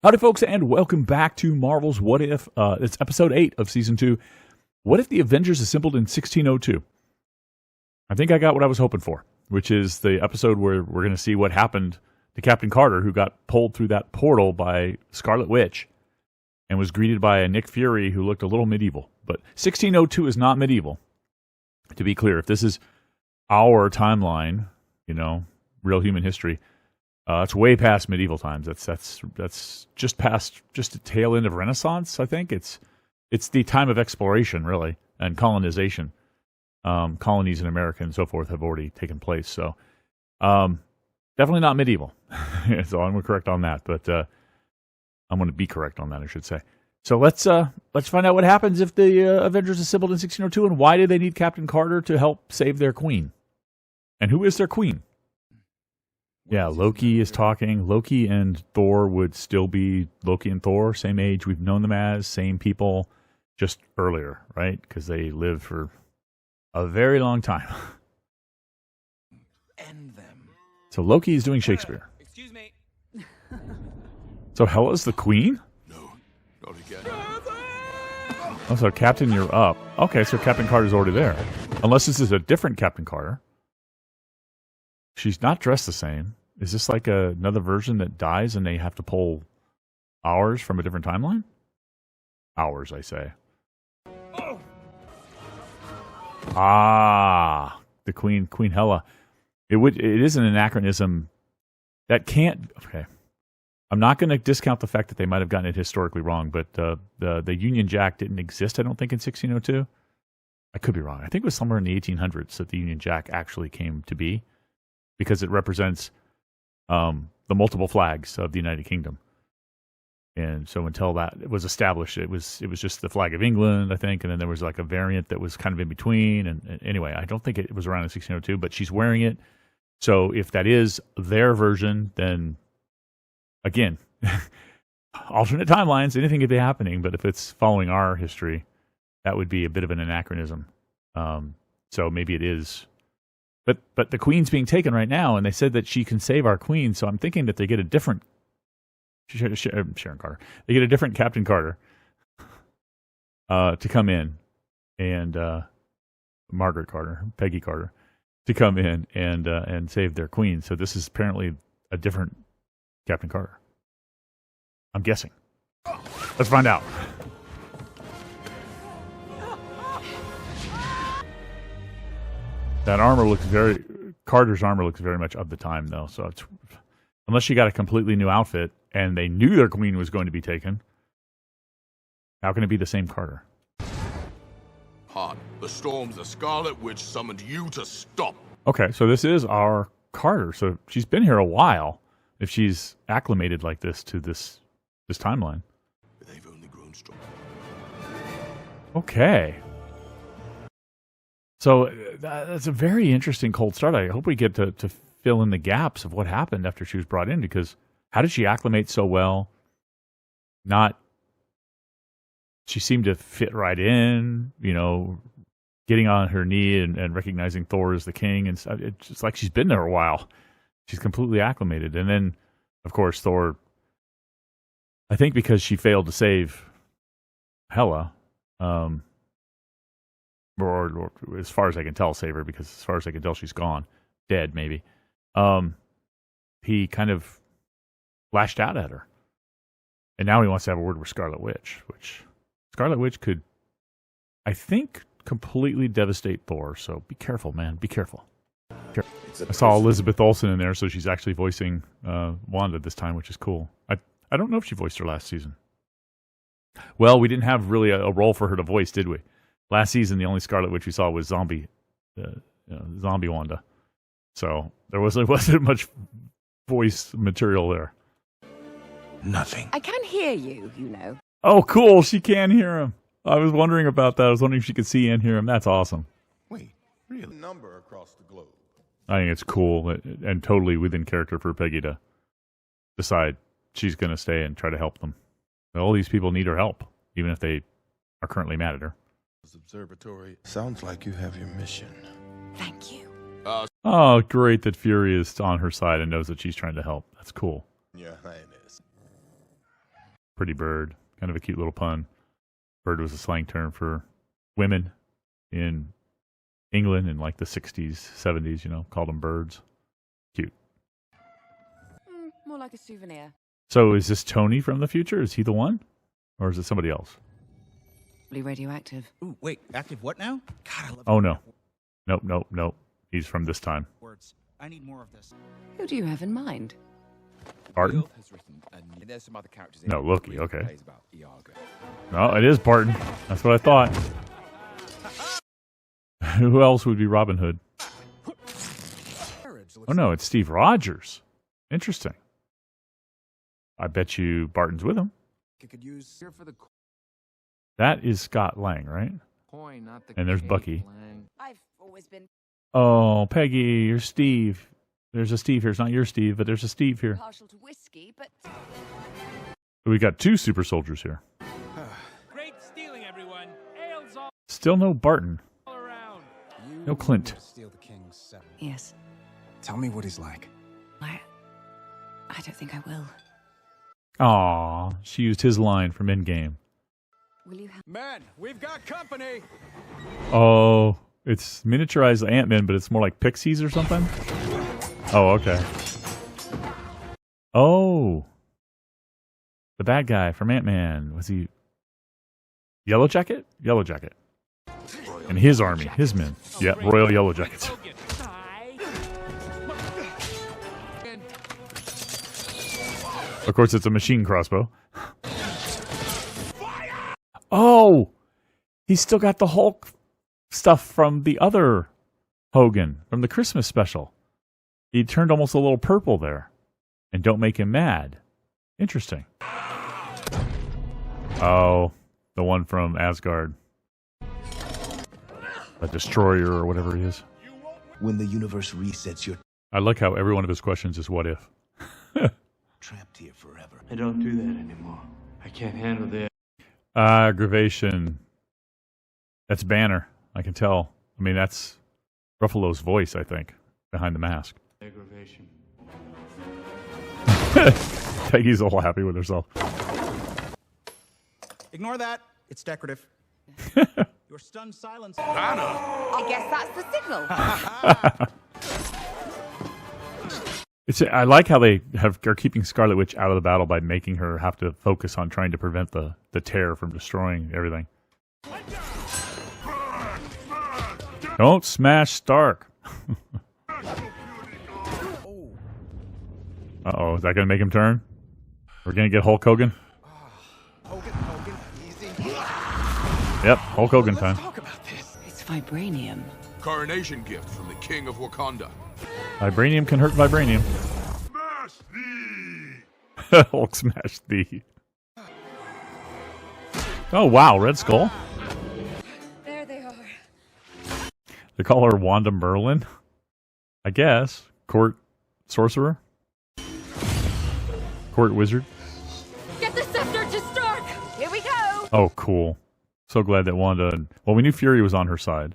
Howdy, folks, and welcome back to Marvel's What If. It's episode 8 of season 2. What if the Avengers assembled in 1602? I think I got what I was hoping for, which is the episode where we're going to see what happened to Captain Carter, who got pulled through that portal by Scarlet Witch and was greeted by a Nick Fury who looked a little medieval. But 1602 is not medieval, to be clear. If this is our timeline, real human history, it's way past medieval times. That's just past the tail end of Renaissance. I think it's the time of exploration, really, and colonization. Colonies in America and so forth have already taken place. So definitely not medieval. So I'm going to correct on that, but I'm going to be correct on that, I should say. So let's find out what happens if the Avengers assembled in 1602, and why do they need Captain Carter to help save their queen? And who is their queen? Yeah, Loki is talking. Loki and Thor would still be Loki and Thor, same age we've known them as, same people, just earlier, right? Because they lived for a very long time. End them. So Loki is doing Shakespeare. Excuse me. So Hela's the queen? No, not again. Oh, so Captain, you're up. Okay, so Captain Carter's already there. Unless this is a different Captain Carter. She's not dressed the same. Is this like another version that dies and they have to pull hours from a different timeline? Hours, I say. Oh. Ah, the Queen Hela. It is an anachronism that can't. Okay, I'm not going to discount the fact that they might have gotten it historically wrong, but the Union Jack didn't exist, I don't think, in 1602. I could be wrong. I think it was somewhere in the 1800s that the Union Jack actually came to be, because it represents the multiple flags of the United Kingdom. And so until that was established, it was just the flag of England, I think, and then there was like a variant that was kind of in between. And anyway, I don't think it was around in 1602, but she's wearing it. So if that is their version, then again, alternate timelines, anything could be happening. But if it's following our history, that would be a bit of an anachronism. So maybe it is. But the queen's being taken right now, and they said that she can save our queen. So I'm thinking that they get a different Sharon Carter. They get a different Captain Carter to come in, and Margaret Carter, Peggy Carter, to come in and save their queen. So this is apparently a different Captain Carter. I'm guessing. Let's find out. That armor looks Carter's armor looks very much of the time, though. So it's, unless she got a completely new outfit and they knew their queen was going to be taken, how can it be the same Carter? Han, the storms the Scarlet Witch summoned you to stop. Okay, so this is our Carter. So she's been here a while, if she's acclimated like this to this timeline. They've only grown strong. Okay. So that's a very interesting cold start. I hope we get to fill in the gaps of what happened after she was brought in, because how did she acclimate so well? She seemed to fit right in, getting on her knee and recognizing Thor as the king. And it's just like she's been there a while. She's completely acclimated. And then, of course, Thor, I think because she failed to save Hela, or as far as I can tell, save her, because as far as I can tell, she's gone. Dead, maybe. He kind of lashed out at her. And now he wants to have a word with Scarlet Witch, which Scarlet Witch could, I think, completely devastate Thor. So be careful, man. Be careful. I saw Elizabeth Olsen in there, so she's actually voicing Wanda this time, which is cool. I don't know if she voiced her last season. Well, we didn't have really a role for her to voice, did we? Last season, the only Scarlet Witch we saw was zombie Wanda. So there wasn't much voice material there. Nothing. I can hear you, Oh, cool. She can hear him. I was wondering about that. I was wondering if she could see and hear him. That's awesome. Wait, really? Number across the globe. I think it's cool and totally within character for Peggy to decide she's going to stay and try to help them. All these people need her help, even if they are currently mad at her. Observatory. Sounds like you have your mission. Thank you. Oh, great that Fury is on her side and knows that she's trying to help. That's cool. Your Highness. pretty bird. Kind of a cute little pun. Bird was a slang term for women in England in like the 60s, 70s, you know, called them birds. Cute. More like a souvenir. So is this Tony from the future? Is he the one? Or is it somebody else? Probably radioactive. Ooh, wait, active what now? God, I love Oh, no. Nope. He's from this time. words. I need more of this. Who do you have in mind? Barton? Will has written, and there's some other characters in No, it. Loki, okay. Plays about Iago. No, it is Barton. That's what I thought. Who else would be Robin Hood? Oh, no, it's Steve Rogers. Interesting. I bet you Barton's with him. Could use here for the That is Scott Lang, right? coin, not the. And there's cake, Bucky. Lang. I've always been Oh, Peggy, you're Steve. There's a Steve here. It's not your Steve, but there's a Steve here. partial to whiskey, but We got two super soldiers here. Great stealing, everyone. Ales all Still no Barton. around. No Clint. Steal the king's scepter. yes. Tell me what he's like. I don't think I will. Aw, she used his line from Endgame. Will you have Men, we've got company. Oh, it's miniaturized Ant-Man, but it's more like pixies or something? Oh, okay. Oh. The bad guy from Ant-Man. Was he Yellow Jacket? Yellow Jacket. And his army, his men. Yeah, Royal Yellow Jackets. Hogan. Of course, it's a machine crossbow. Oh! He's still got the Hulk stuff from the other Hogan, from the Christmas special. He turned almost a little purple there. And don't make him mad. Interesting. Oh, the one from Asgard. A destroyer or whatever he is. When the universe resets, you're I like how every one of his questions is what if. trapped here forever. I don't do that anymore. I can't handle this. Aggravation. That's Banner. I can tell. I mean, that's Ruffalo's voice, I think, behind the mask. Aggravation. Peggy's all happy with herself. Ignore that. It's decorative. Your stunned silence. I guess that's the signal. I like how they are keeping Scarlet Witch out of the battle by making her have to focus on trying to prevent the tear from destroying everything. Don't smash Stark. Uh-oh, is that going to make him turn? We're going to get Hulk Hogan? Hogan, easy. Yep, Hulk Hogan time. Talk about this. It's vibranium. Coronation gift from the King of Wakanda. Vibranium can hurt vibranium. Smash thee! Hulk smashed thee. Oh, wow, Red Skull. There they are. They call her Wanda Merlin. I guess. Court sorcerer? Court wizard? Get the scepter to Stark. Here we go. Oh, cool. So glad that Wanda... Well, we knew Fury was on her side.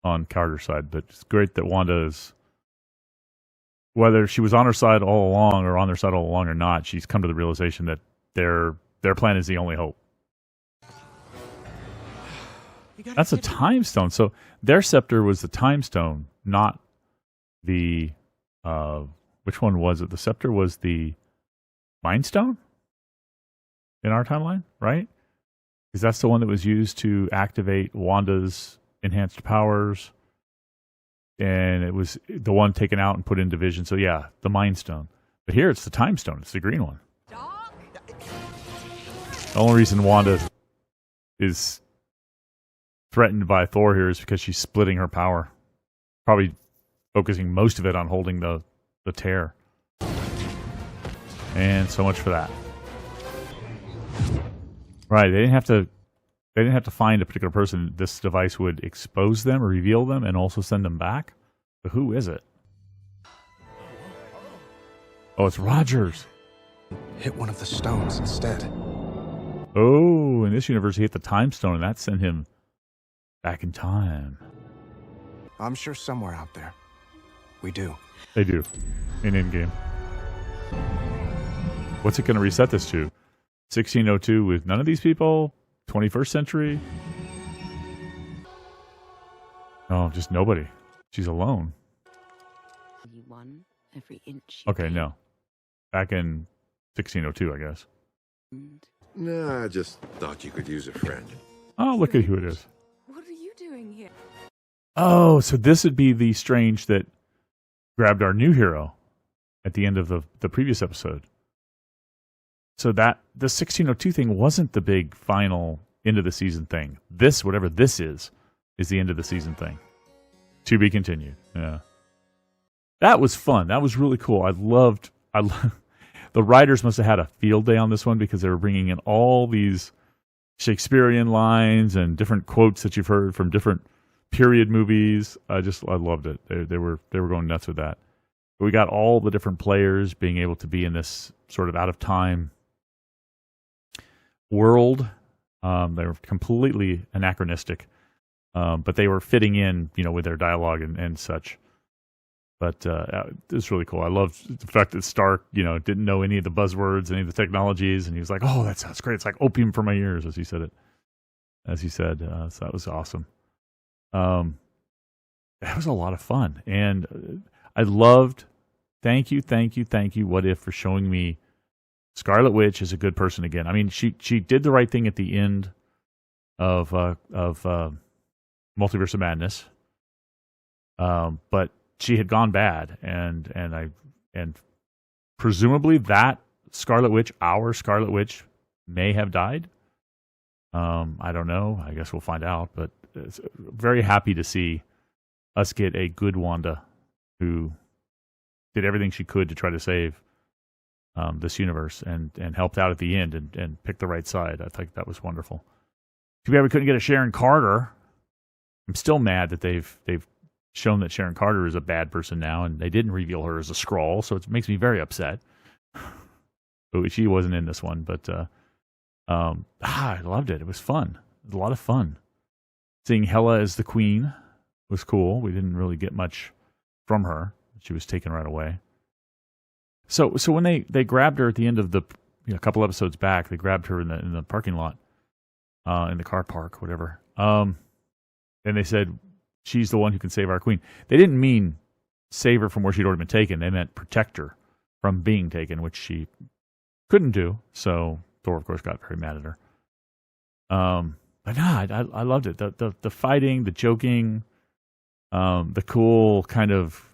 On Carter's side. But it's great that Wanda is... Whether she was on her side all along or on their side all along or not, she's come to the realization that their plan is the only hope. That's a time stone. So their scepter was the time stone, not the... which one was it? The scepter was the Mind Stone? In our timeline, right? Because that's the one that was used to activate Wanda's enhanced powers. And it was the one taken out and put into Vision. So yeah, the Mind Stone. But here it's the Time Stone. It's the green one. The only reason Wanda is threatened by Thor here is because she's splitting her power. Probably focusing most of it on holding the tear. And so much for that. Right, they didn't have to find a particular person. This device would expose them or reveal them and also send them back. But who is it? Oh, it's Rogers. Hit one of the stones instead. Oh, in this universe he hit the Time Stone and that sent him back in time. I'm sure somewhere out there, we do. They do. In Endgame. What's it going to reset this to? 1602 with none of these people. 21st century. Oh, just nobody. She's alone. You won every inch. Okay, no. Back in 1602, I guess. No, I just thought you could use a friend. Oh, look at who it is. What are you doing here? Oh, so this would be the Strange that grabbed our new hero at the end of the previous episode. So that the 1602 thing wasn't the big final end of the season thing. This, whatever this is the end of the season thing. To be continued. Yeah. That was fun. That was really cool. I loved the writers must have had a field day on this one because they were bringing in all these Shakespearean lines and different quotes that you've heard from different period movies. I loved it. They were going nuts with that. We got all the different players being able to be in this sort of out of time world. They were completely anachronistic, but they were fitting in, with their dialogue and such. But it's really cool. I loved the fact that Stark, didn't know any of the buzzwords, any of the technologies, and he was like, "Oh, that sounds great. It's like opium for my ears," as he said it. So that was awesome. That was a lot of fun, and I loved. Thank you, What If, for showing me Scarlet Witch is a good person again. I mean, she did the right thing at the end of Multiverse of Madness, but she had gone bad, and presumably that Scarlet Witch, our Scarlet Witch, may have died. I don't know. I guess we'll find out. But very happy to see us get a good Wanda who did everything she could to try to save this universe and helped out at the end and picked the right side. I think that was wonderful. Too bad we couldn't get a Sharon Carter. I'm still mad that they've shown that Sharon Carter is a bad person now, and they didn't reveal her as a Skrull, so it makes me very upset. But she wasn't in this one, but I loved it. It was fun. It was a lot of fun. Seeing Hela as the queen was cool. We didn't really get much from her. She was taken right away. So when they grabbed her at the end of a couple episodes back, they grabbed her in the parking lot, in the car park, whatever. And they said, she's the one who can save our queen. They didn't mean save her from where she'd already been taken. They meant protect her from being taken, which she couldn't do. So Thor, of course, got very mad at her. But no, I loved it. The fighting, the joking, the cool kind of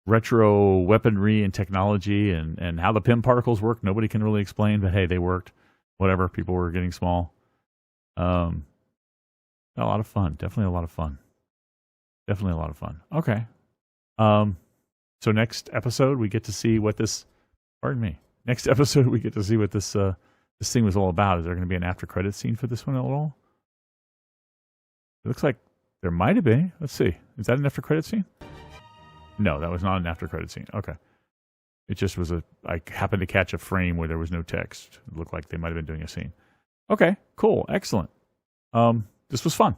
retro weaponry and technology, and how the Pym particles work. Nobody can really explain, but hey, they worked. Whatever. People were getting small. A lot of fun. Definitely a lot of fun. Okay. So next episode we get to see what this. Pardon me. Next episode we get to see what this thing was all about. Is there going to be an after credit scene for this one at all? It looks like there might have been. Let's see. Is that an after credit scene? No, that was not an after credit scene. Okay. It just was I happened to catch a frame where there was no text. It looked like they might have been doing a scene. Okay. Cool. Excellent. This was fun.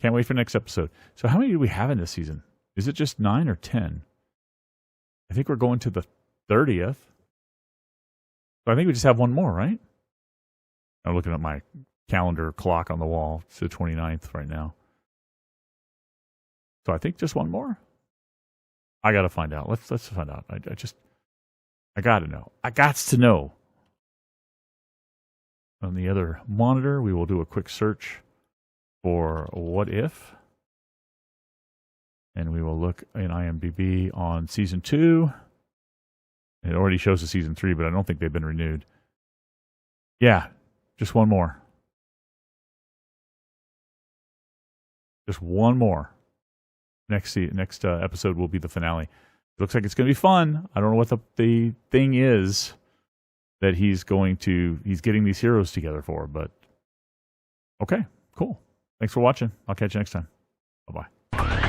Can't wait for next episode. So how many do we have in this season? Is it just 9 or 10? I think we're going to the 30th. So I think we just have one more, right? I'm looking at my calendar clock on the wall. It's the 29th right now. So I think just one more. I got to find out. Let's find out. I got to know. I got to know. On the other monitor, we will do a quick search for What If. And we will look in IMDb on Season 2. It already shows the Season 3, but I don't think they've been renewed. Yeah, just one more. Just one more. Next episode will be the finale. It looks like it's going to be fun. I don't know what the thing is that he's getting these heroes together for, but okay, cool. Thanks for watching. I'll catch you next time. Bye-bye.